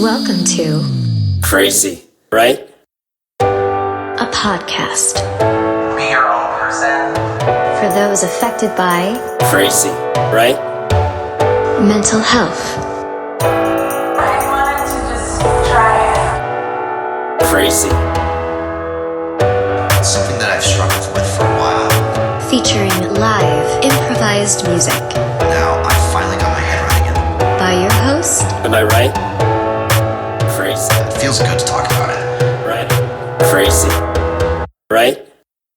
Welcome to Crazy, right? A podcast Be your own person. for those affected by Crazy, right? mental health, I wanted to just try it. Crazy, It's something that I've struggled with for a while. featuring live improvised music Now I finally got my head right again. by your host, am I right? Crazy, It feels good to talk about it. right? Crazy, right?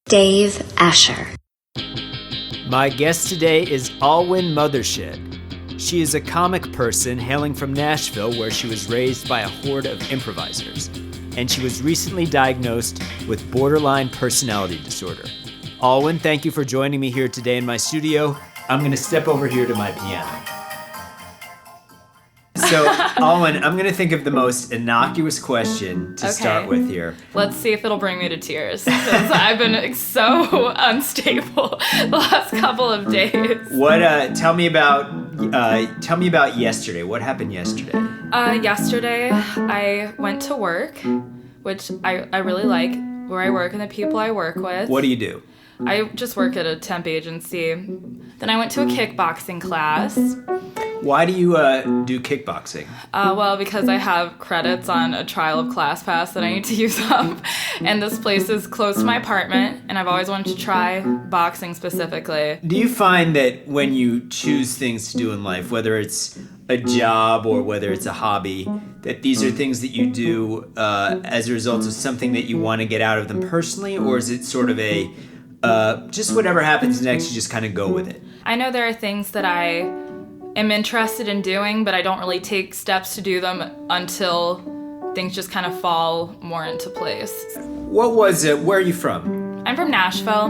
Dave Asher. My guest today is Alwyn Mothershed. She is a comic person hailing from Nashville, where she was raised by a horde of improvisors, and she was recently diagnosed with borderline personality disorder. Alwyn, thank you for joining me here today in my studio. I'm going to step over here to my piano. So, Alwyn, I'm going to think of the most innocuous question to start with here. Let's see if it'll bring me to tears, because I've been so unstable the last couple of days. What? Tell me about yesterday. What happened yesterday? Yesterday, I went to work, which I really like, where I work and the people I work with. What do you do? I just work at a temp agency. Then I went to a kickboxing class. Why do you do kickboxing? Well, because I have credits on a trial of ClassPass that I need to use up. And this place is close to my apartment, and I've always wanted to try boxing specifically. Do you find that when you choose things to do in life, whether it's a job or whether it's a hobby, that these are things that you do as a result of something that you want to get out of them personally, or is it sort of a just whatever happens next, you just kind of go with it? I know there are things that I am interested in doing, but I don't really take steps to do them until things just kind of fall more into place. What was it? Where are you from? I'm from Nashville.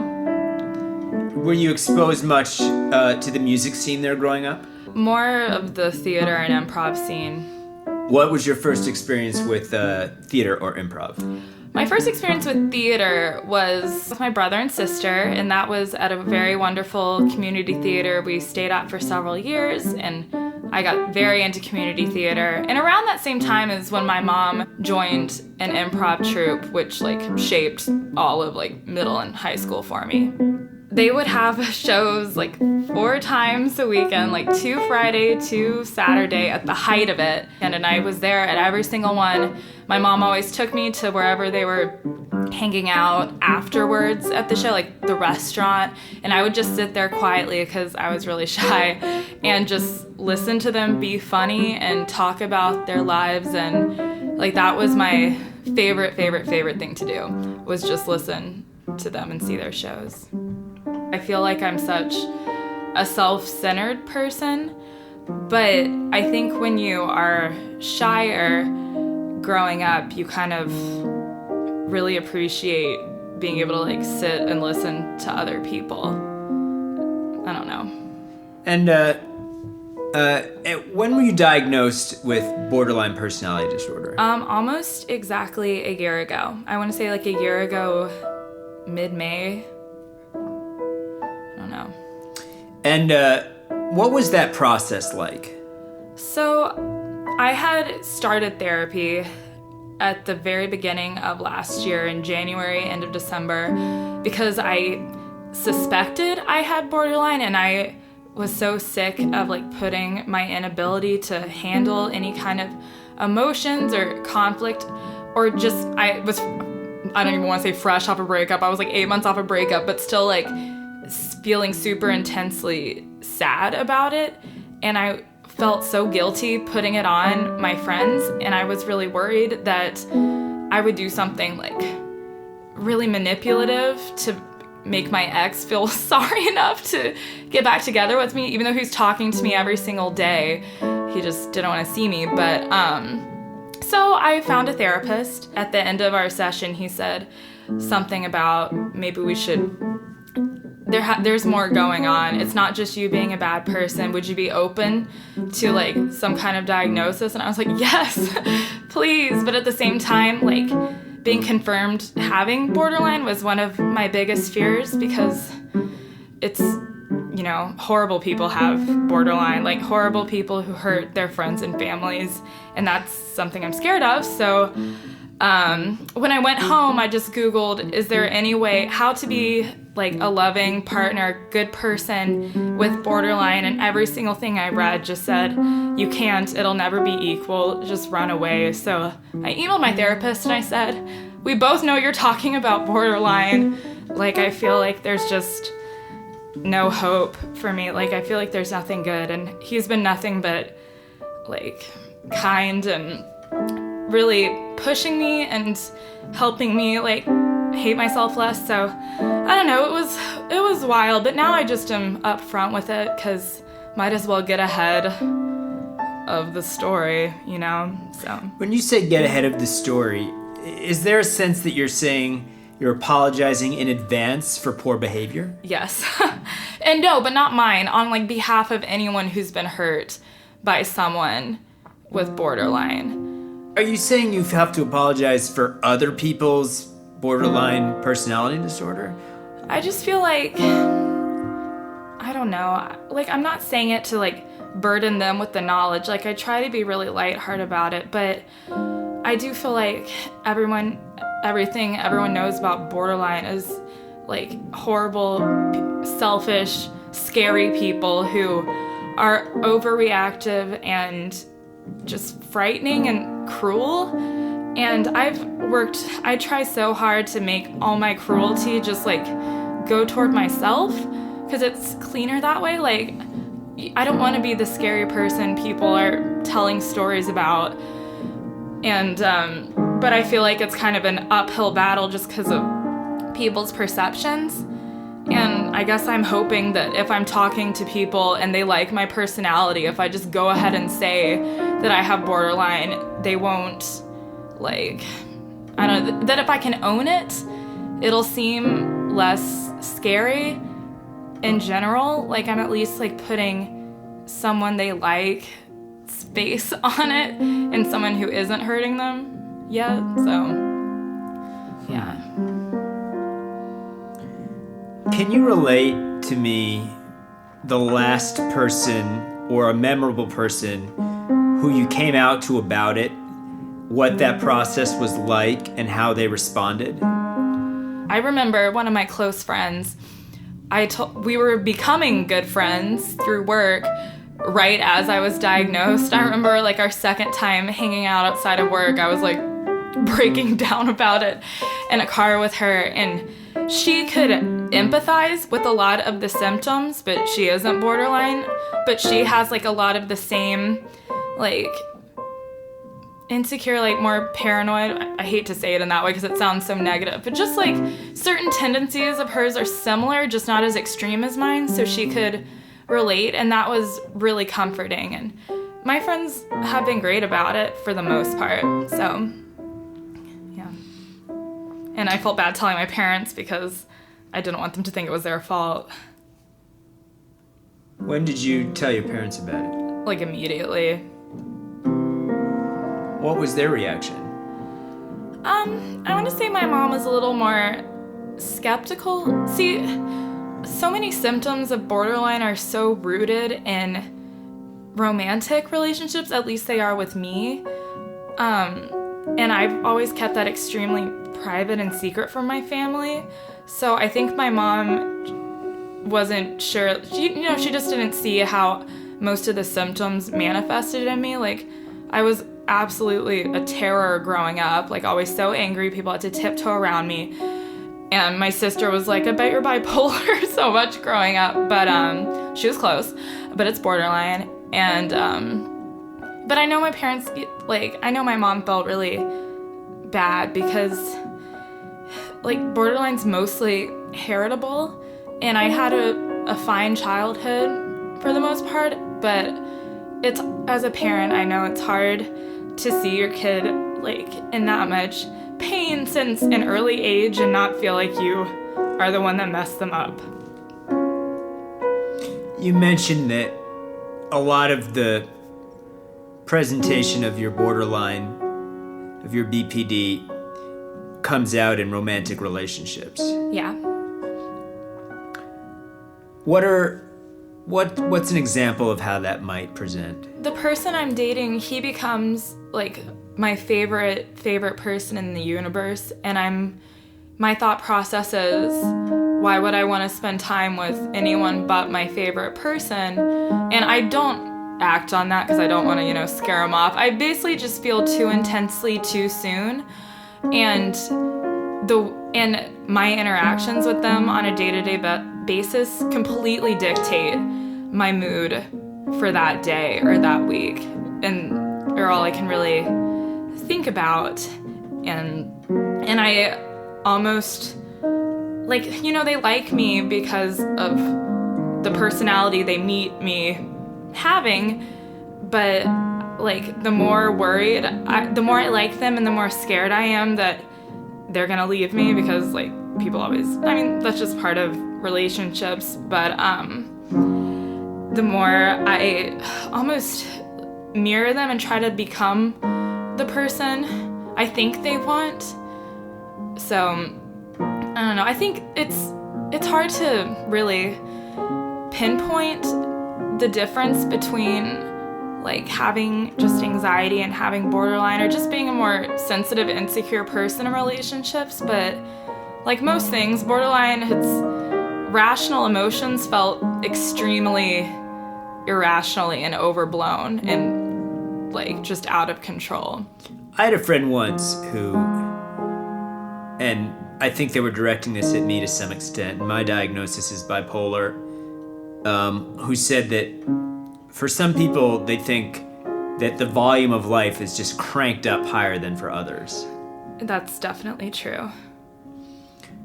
Were you exposed much to the music scene there growing up? More of the theater and improv scene. What was your first experience with theater or improv? My first experience with theater was with my brother and sister, and that was at a very wonderful community theater we stayed at for several years, and I got very into community theater. And around that same time is when my mom joined an improv troupe, which shaped all of middle and high school for me. They would have shows 4 times a weekend, 2 Friday, 2 Saturday at the height of it. And I was there at every single one. My mom always took me to wherever they were hanging out afterwards at the show, like the restaurant. And I would just sit there quietly because I was really shy and just listen to them be funny and talk about their lives. And that was my favorite thing to do, was just listen to them and see their shows. I feel like I'm such a self-centered person, but I think when you are shyer growing up, you kind of really appreciate being able to sit and listen to other people. I don't know. And when were you diagnosed with borderline personality disorder? Almost exactly a year ago. I want to say a year ago, mid-May. And what was that process like? So I had started therapy at the very beginning of last year in January, end of December, because I suspected I had borderline, and I was so sick of putting my inability to handle any kind of emotions or conflict, or just I don't even want to say fresh off a breakup. I was 8 months off a breakup, but still feeling super intensely sad about it, and I felt so guilty putting it on my friends, and I was really worried that I would do something really manipulative to make my ex feel sorry enough to get back together with me, even though he was talking to me every single day. He just didn't want to see me. But so I found a therapist. At the end of our session, he said something about maybe we should there's more going on. It's not just you being a bad person. Would you be open to some kind of diagnosis? And I was like, yes, please. But at the same time, being confirmed having borderline was one of my biggest fears, because it's horrible people have borderline, like horrible people who hurt their friends and families, and that's something I'm scared of. So when I went home, I just Googled, is there any way how to be like a loving partner, good person with borderline, and every single thing I read just said, you can't, it'll never be equal, just run away. So I emailed my therapist and I said, we both know you're talking about borderline. Like, I feel like there's just no hope for me. Like, I feel like there's nothing good. And he's been nothing but, like, kind and really pushing me and helping me, like, hate myself less. So, I don't know, it was wild. But now I just am upfront with it because might as well get ahead of the story, so. When you say get ahead of the story, is there a sense that you're saying you're apologizing in advance for poor behavior? Yes. And no, but not mine, on like behalf of anyone who's been hurt by someone with borderline. Are you saying you have to apologize for other people's borderline personality disorder? I just feel like, I don't know, like I'm not saying it to like burden them with the knowledge. Like I try to be really lighthearted about it, but I do feel like everything everyone knows about borderline is like horrible, selfish, scary people who are overreactive and just frightening and cruel. And I try so hard to make all my cruelty just like go toward myself because it's cleaner that way. Like, I don't want to be the scary person people are telling stories about. And, but I feel like it's kind of an uphill battle just because of people's perceptions. And I guess I'm hoping that if I'm talking to people and they like my personality, if I just go ahead and say that I have borderline, they won't, like, I don't know, that if I can own it, it'll seem less scary in general. Like, I'm at least, like, putting someone they like space on it and someone who isn't hurting them yet, so, yeah. Can you relate to me the last person or a memorable person who you came out to about it, what that process was like, and how they responded? I remember one of my close friends, we were becoming good friends through work right as I was diagnosed. I remember like our second time hanging out outside of work, I was like breaking down about it in a car with her, and she could empathize with a lot of the symptoms, but she isn't borderline, but she has like a lot of the same like insecure, like more paranoid. I hate to say it in that way because it sounds so negative, but just like certain tendencies of hers are similar, just not as extreme as mine, so she could relate, and that was really comforting. And my friends have been great about it for the most part, so yeah. And I felt bad telling my parents because I didn't want them to think it was their fault. When did you tell your parents about it? Like immediately. What was their reaction? I want to say my mom was a little more skeptical. See, so many symptoms of borderline are so rooted in romantic relationships, at least they are with me. And I've always kept that extremely private and secret from my family. So I think my mom wasn't sure. She just didn't see how most of the symptoms manifested in me. Like, I was absolutely a terror growing up, like always so angry. People had to tiptoe around me. And my sister was like, I bet you're bipolar so much growing up. But she was close, but it's borderline. And but I know my parents, like, I know my mom felt really bad because like borderline's mostly heritable, and I had a fine childhood for the most part, but it's, as a parent, I know it's hard to see your kid like in that much pain since an early age and not feel like you are the one that messed them up. You mentioned that a lot of the presentation of your borderline, of your BPD, comes out in romantic relationships. Yeah. What are What's an example of how that might present? The person I'm dating, he becomes like my favorite person in the universe, and my thought process is, why would I want to spend time with anyone but my favorite person? And I don't act on that because I don't want to, scare him off. I basically just feel too intensely too soon, and my interactions with them on a day-to-day basis completely dictate my mood for that day or that week, or all I can really think about. And I almost, they like me because of the personality they meet me having, but the more worried, the more I like them and the more scared I am that they're gonna leave me, because people always, that's just part of relationships, but the more I almost mirror them and try to become the person I think they want. So I don't know, I think it's hard to really pinpoint the difference between having just anxiety and having borderline, or just being a more sensitive, insecure person in relationships. But like most things, borderline, its rational emotions felt extremely irrationally and overblown and just out of control. I had a friend once who, and I think they were directing this at me to some extent, my diagnosis is bipolar, who said that for some people, they think that the volume of life is just cranked up higher than for others. That's definitely true.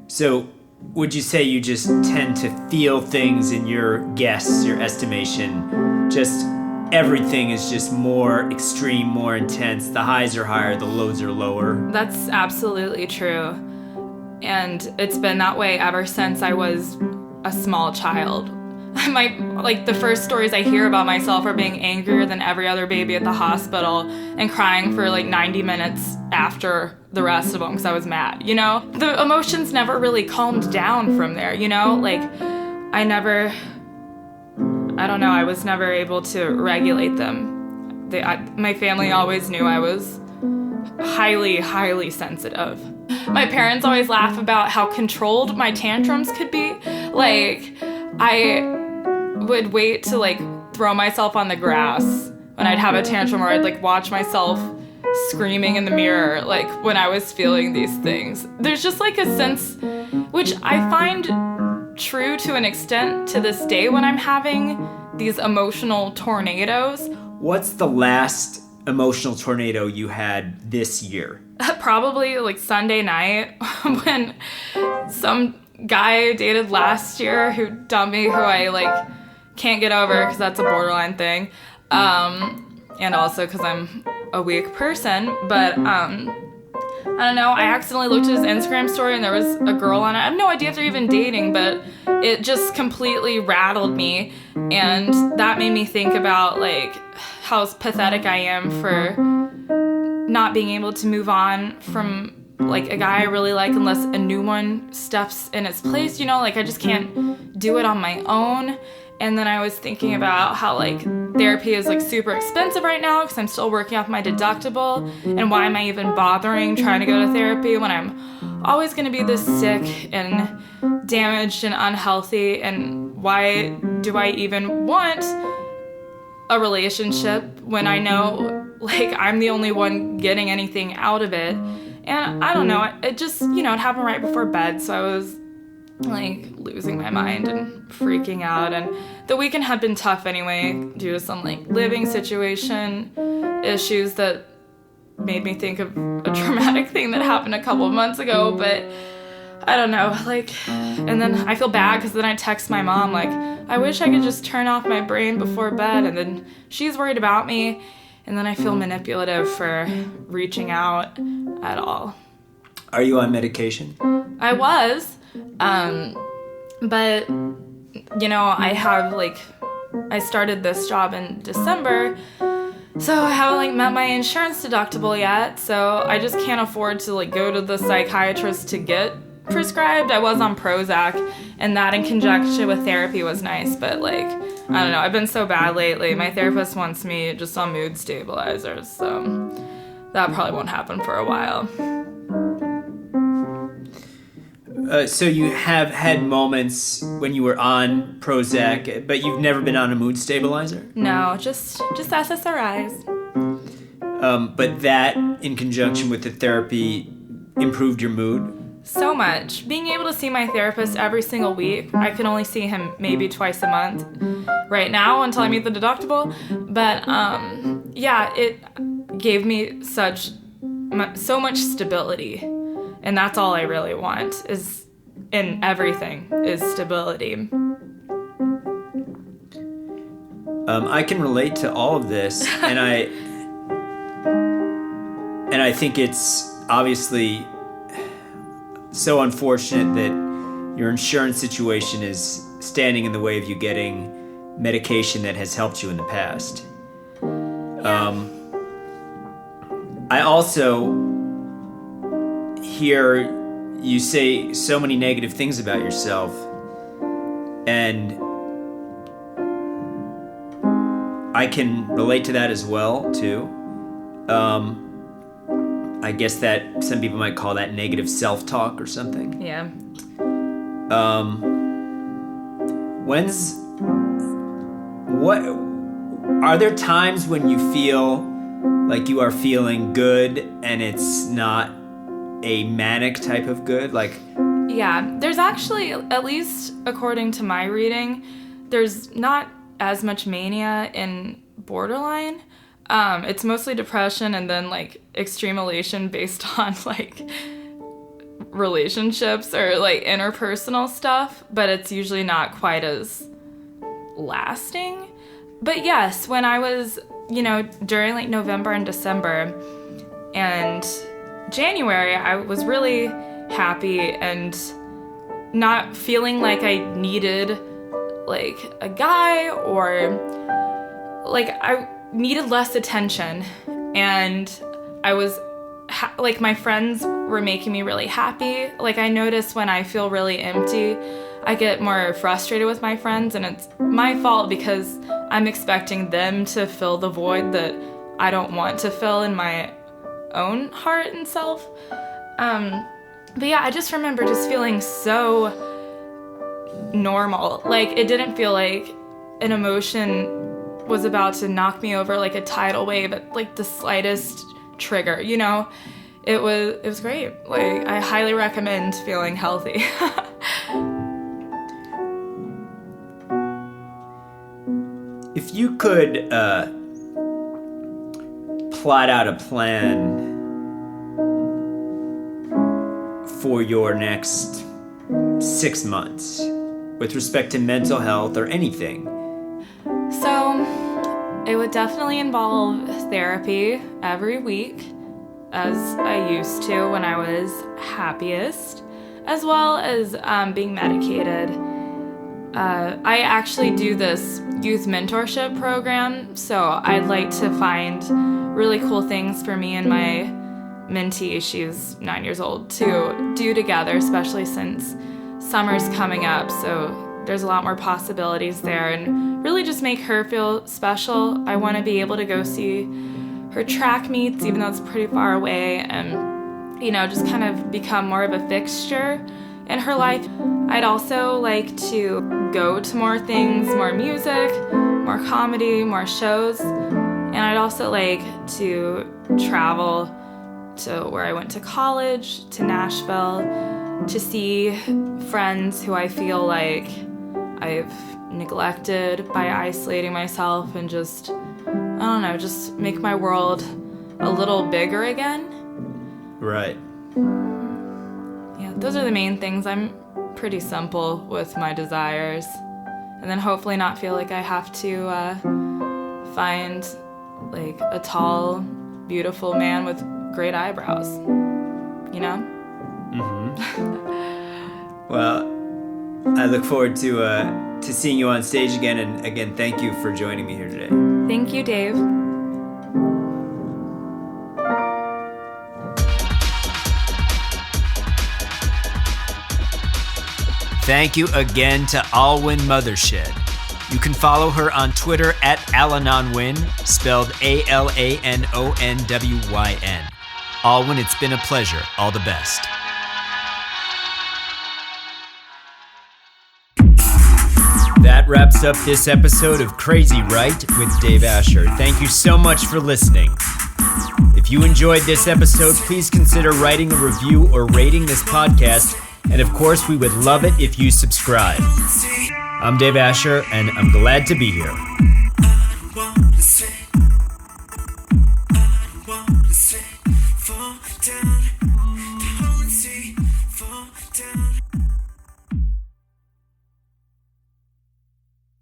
So, would you say you just tend to feel things in your guess, your estimation, just everything is just more extreme, more intense, the highs are higher, the lows are lower? That's absolutely true. And it's been that way ever since I was a small child. The first stories I hear about myself are being angrier than every other baby at the hospital and crying for 90 minutes after the rest of them because I was mad, The emotions never really calmed down from there, I was never able to regulate them. My family always knew I was highly, highly sensitive. My parents always laugh about how controlled my tantrums could be. I would wait to throw myself on the grass when I'd have a tantrum, or I'd watch myself screaming in the mirror when I was feeling these things. There's just a sense, which I find true to an extent to this day when I'm having these emotional tornadoes. What's the last emotional tornado you had this year? Probably Sunday night when some guy I dated last year who dumped me, who I can't get over because that's a borderline thing, and also because I'm a weak person. But I don't know, I accidentally looked at his Instagram story and there was a girl on it. I have no idea if they're even dating, but it just completely rattled me, and that made me think about how pathetic I am for not being able to move on from a guy I really like unless a new one steps in its place, I just can't do it on my own. And then I was thinking about how therapy is super expensive right now because I'm still working off my deductible, and why am I even bothering trying to go to therapy when I'm always going to be this sick and damaged and unhealthy, and why do I even want a relationship when I know I'm the only one getting anything out of it. And I don't know, it just, it happened right before bed, so I was losing my mind and freaking out. And the weekend had been tough anyway due to some living situation issues that made me think of a traumatic thing that happened a couple of months ago. But I don't know, and then I feel bad because then I text my mom I wish I could just turn off my brain before bed, and then she's worried about me, and then I feel manipulative for reaching out at all. Are you on medication? I was, but I have I started this job in December, so I haven't met my insurance deductible yet, so I just can't afford to go to the psychiatrist to get prescribed. I was on Prozac, and that in conjunction with therapy was nice, but I don't know. I've been so bad lately. My therapist wants me just on mood stabilizers, so that probably won't happen for a while. So you have had moments when you were on Prozac, but you've never been on a mood stabilizer? No, just SSRIs. But that, in conjunction with the therapy, improved your mood? So much. Being able to see my therapist every single week. I can only see him maybe twice a month right now until I meet the deductible. But yeah, it gave me so much stability. And that's all I really want is in everything is stability. I can relate to all of this, and I think it's obviously so unfortunate that your insurance situation is standing in the way of you getting medication that has helped you in the past. I also hear you say so many negative things about yourself, and I can relate to that as well, too. I guess that some people might call that negative self-talk or something. Yeah. Are there times when you feel like you are feeling good and it's not a manic type of good? Yeah, there's actually, at least according to my reading, there's not as much mania in borderline. It's mostly depression and then extreme elation based on relationships or interpersonal stuff, but it's usually not quite as lasting. But yes, when I was, during November and December and January, I was really happy and not feeling like I needed a guy or I needed less attention, and I was my friends were making me really happy. I notice when I feel really empty, I get more frustrated with my friends, and it's my fault because I'm expecting them to fill the void that I don't want to fill in my own heart and self. But yeah, I just remember just feeling so normal. It didn't feel like an emotion was about to knock me over like a tidal wave at the slightest trigger, It was great. I highly recommend feeling healthy. If you could plot out a plan for your next 6 months with respect to mental health or anything, so it would definitely involve therapy every week, as I used to when I was happiest, as well as being medicated. I actually do this youth mentorship program, so I'd like to find really cool things for me and my mentee, she's 9 years old, to do together, especially since summer's coming up, so there's a lot more possibilities there, and really just make her feel special. I want to be able to go see her track meets, even though it's pretty far away, and, just kind of become more of a fixture in her life. I'd also like to go to more things, more music, more comedy, more shows, and I'd also like to travel to where I went to college, to Nashville, to see friends who I feel like I've neglected by isolating myself, and just, I don't know, just make my world a little bigger again. Right. Yeah, those are the main things. I'm pretty simple with my desires. And then hopefully not feel like I have to find a tall, beautiful man with great eyebrows. Mm-hmm. Well, I look forward to seeing you on stage again, and again, thank you for joining me here today. Thank you, Dave. Thank you again to Alwyn Mothershed. You can follow her on Twitter at AlanonWyn, spelled ALANONWYN. Alwyn, it's been a pleasure. All the best. That wraps up this episode of Crazy Right with Dave Asher. Thank you so much for listening. If you enjoyed this episode, please consider writing a review or rating this podcast. And of course, we would love it if you subscribe. I'm Dave Asher, and I'm glad to be here.